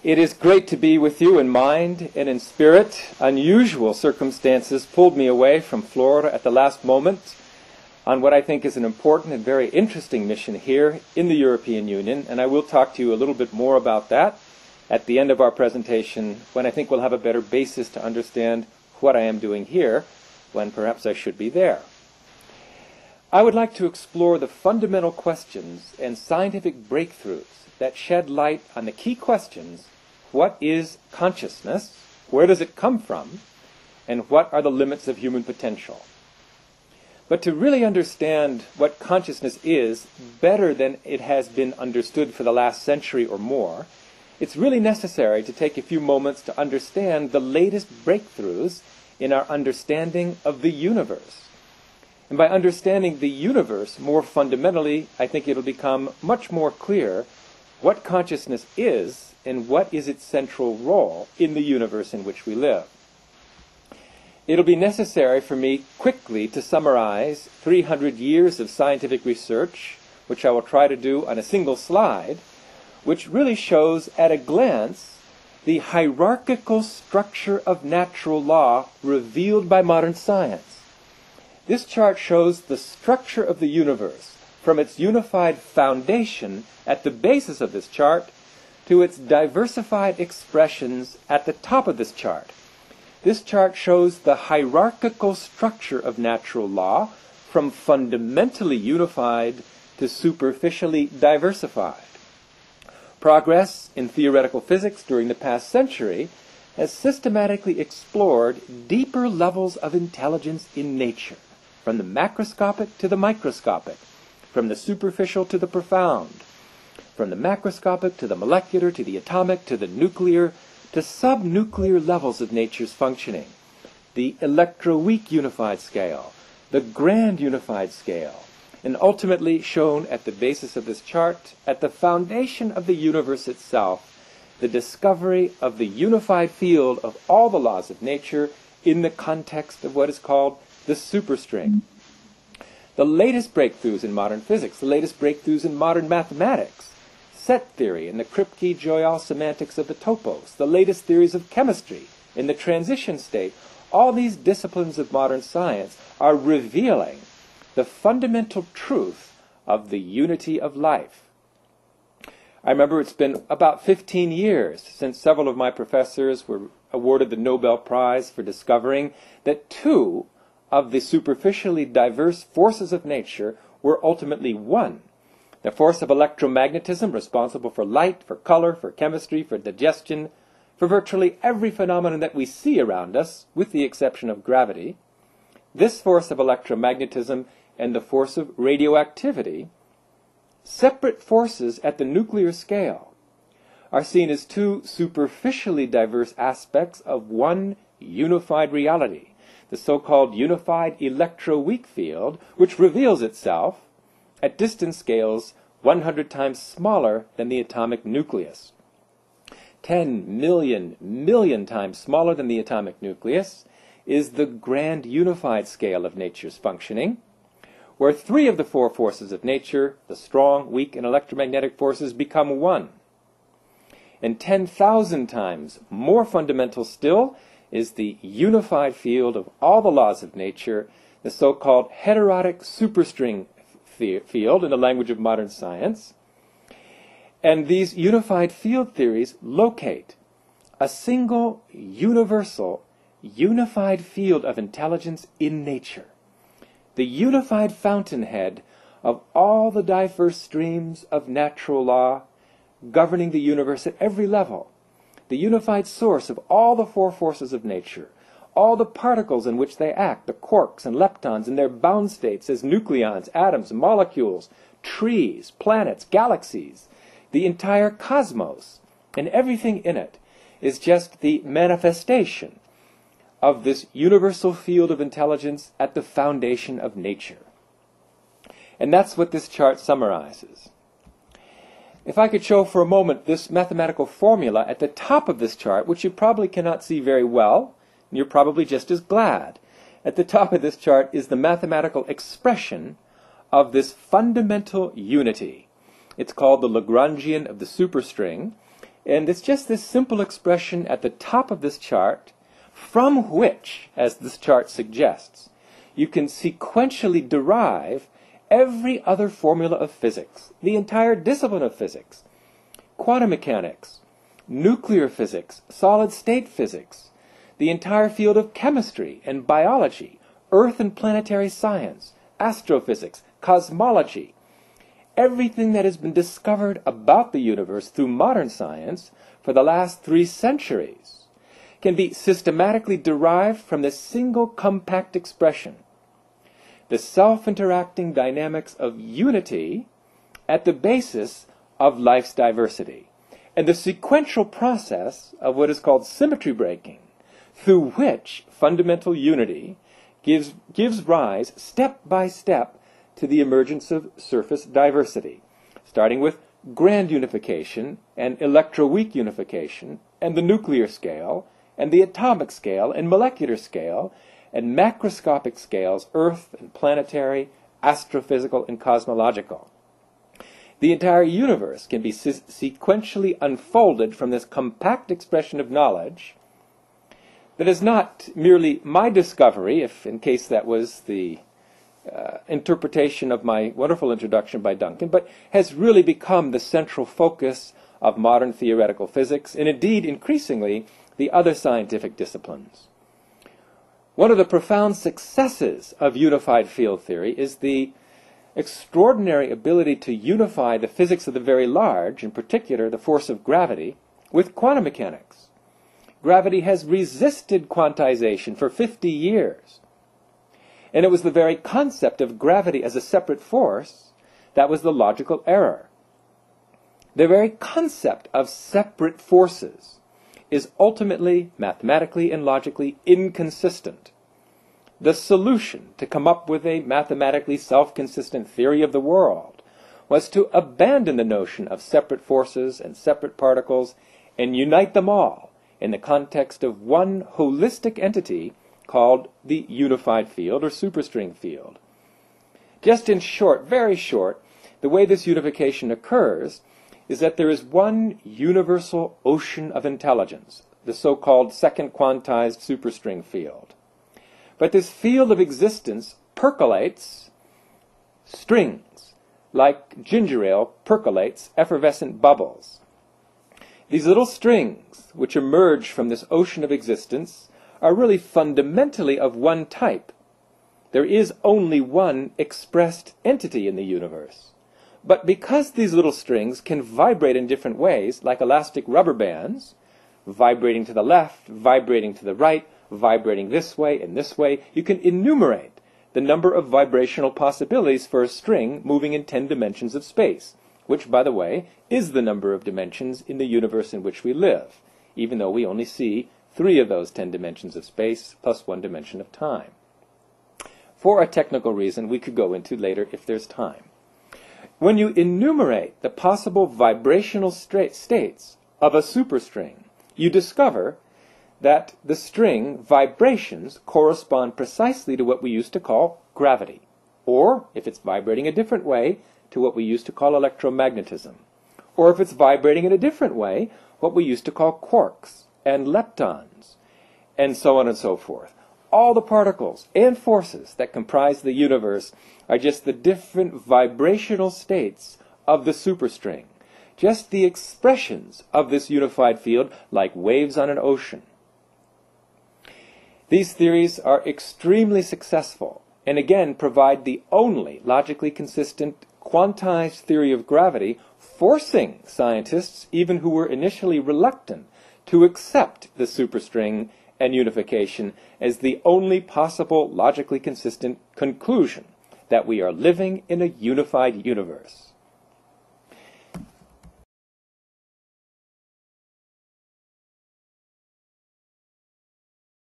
It is great to be with you in mind and in spirit. Unusual circumstances pulled me away from Florida at the last moment on what I think is an important and very interesting mission here in the European Union, and I will talk to you a little bit more about that at the end of our presentation, when I think we'll have a better basis to understand what I am doing here, when perhaps I should be there. I would like to explore the fundamental questions and scientific breakthroughs that shed light on the key questions: what is consciousness, where does it come from, and what are the limits of human potential? But to really understand what consciousness is better than it has been understood for the last century or more, it's really necessary to take a few moments to understand the latest breakthroughs in our understanding of the universe. And by understanding the universe more fundamentally, I think it'll become much more clear what consciousness is and what is its central role in the universe in which we live. It'll be necessary for me quickly to summarize 300 years of scientific research, which I will try to do on a single slide, which really shows at a glance the hierarchical structure of natural law revealed by modern science. This chart shows the structure of the universe from its unified foundation at the basis of this chart to its diversified expressions at the top of this chart. This chart shows the hierarchical structure of natural law from fundamentally unified to superficially diversified. Progress in theoretical physics during the past century has systematically explored deeper levels of intelligence in nature, from the macroscopic to the microscopic, from the superficial to the profound, from the macroscopic to the molecular to the atomic to the nuclear to subnuclear levels of nature's functioning, the electroweak unified scale, the grand unified scale, and ultimately shown at the basis of this chart, at the foundation of the universe itself, the discovery of the unified field of all the laws of nature in the context of what is called the superstring. The latest breakthroughs in modern physics, the latest breakthroughs in modern mathematics, set theory and the Kripke-Joyal semantics of the topos, the latest theories of chemistry in the transition state, all these disciplines of modern science are revealing the fundamental truth of the unity of life. I remember it's been about 15 years since several of my professors were awarded the Nobel Prize for discovering that two of the superficially diverse forces of nature were ultimately one. The force of electromagnetism, responsible for light, for color, for chemistry, for digestion, for virtually every phenomenon that we see around us, with the exception of gravity. This force of electromagnetism and the force of radioactivity, separate forces at the nuclear scale, are seen as two superficially diverse aspects of one unified reality, the so-called unified electroweak field, which reveals itself at distance scales 100 times smaller than the atomic nucleus. 10 million times smaller than the atomic nucleus is the grand unified scale of nature's functioning, where three of the four forces of nature, the strong, weak, and electromagnetic forces, become one. And 10,000 times more fundamental still is the unified field of all the laws of nature, the so-called heterotic superstring field in the language of modern science. And these unified field theories locate a single, universal, unified field of intelligence in nature, the unified fountainhead of all the diverse streams of natural law governing the universe at every level, the unified source of all the four forces of nature, all the particles in which they act, the quarks and leptons in their bound states as nucleons, atoms, molecules, trees, planets, galaxies, the entire cosmos, and everything in it is just the manifestation of this universal field of intelligence at the foundation of nature. And that's what this chart summarizes. If I could show for a moment this mathematical formula at the top of this chart, which you probably cannot see very well, and you're probably just as glad. At the top of this chart is the mathematical expression of this fundamental unity. It's called the Lagrangian of the superstring, And it's just this simple expression at the top of this chart, from which, as this chart suggests, you can sequentially derive every other formula of physics, the entire discipline of physics, quantum mechanics, nuclear physics, solid-state physics, the entire field of chemistry and biology, earth and planetary science, astrophysics, cosmology. Everything that has been discovered about the universe through modern science for the last 3 centuries can be systematically derived from this single compact expression, the self-interacting dynamics of unity at the basis of life's diversity, and the sequential process of what is called symmetry breaking, through which fundamental unity gives rise, step by step, to the emergence of surface diversity, starting with grand unification and electroweak unification, and the nuclear scale, and the atomic scale, and molecular scale, and macroscopic scales, earth and planetary, astrophysical, and cosmological. The entire universe can be sequentially unfolded from this compact expression of knowledge that is not merely my discovery, if in case that was the interpretation of my wonderful introduction by Duncan, but has really become the central focus of modern theoretical physics, and indeed, increasingly, the other scientific disciplines. One of the profound successes of unified field theory is the extraordinary ability to unify the physics of the very large, in particular the force of gravity, with quantum mechanics. Gravity has resisted quantization for 50 years. And it was the very concept of gravity as a separate force that was the logical error. The very concept of separate forces is ultimately, mathematically and logically, inconsistent. The solution to come up with a mathematically self-consistent theory of the world was to abandon the notion of separate forces and separate particles and unite them all in the context of one holistic entity called the unified field or superstring field. Just in short, very short, the way this unification occurs is that there is one universal ocean of intelligence, the so-called second quantized superstring field. But this field of existence percolates strings, like ginger ale percolates effervescent bubbles. These little strings, which emerge from this ocean of existence, are really fundamentally of one type. There is only one expressed entity in the universe. But because these little strings can vibrate in different ways, like elastic rubber bands, vibrating to the left, vibrating to the right, vibrating this way and this way, you can enumerate the number of vibrational possibilities for a string moving in 10 dimensions of space, which, by the way, is the number of dimensions in the universe in which we live, even though we only see 3 of those 10 dimensions of space plus 1 dimension of time. For a technical reason we could go into later if there's time. When you enumerate the possible vibrational states of a superstring, you discover that the string vibrations correspond precisely to what we used to call gravity, or, if it's vibrating a different way, to what we used to call electromagnetism, or if it's vibrating in a different way, what we used to call quarks and leptons, and so on and so forth. All the particles and forces that comprise the universe are just the different vibrational states of the superstring, just the expressions of this unified field like waves on an ocean. These theories are extremely successful, and again provide the only logically consistent quantized theory of gravity, forcing scientists, even who were initially reluctant, to accept the superstring and unification as the only possible logically consistent conclusion that we are living in a unified universe.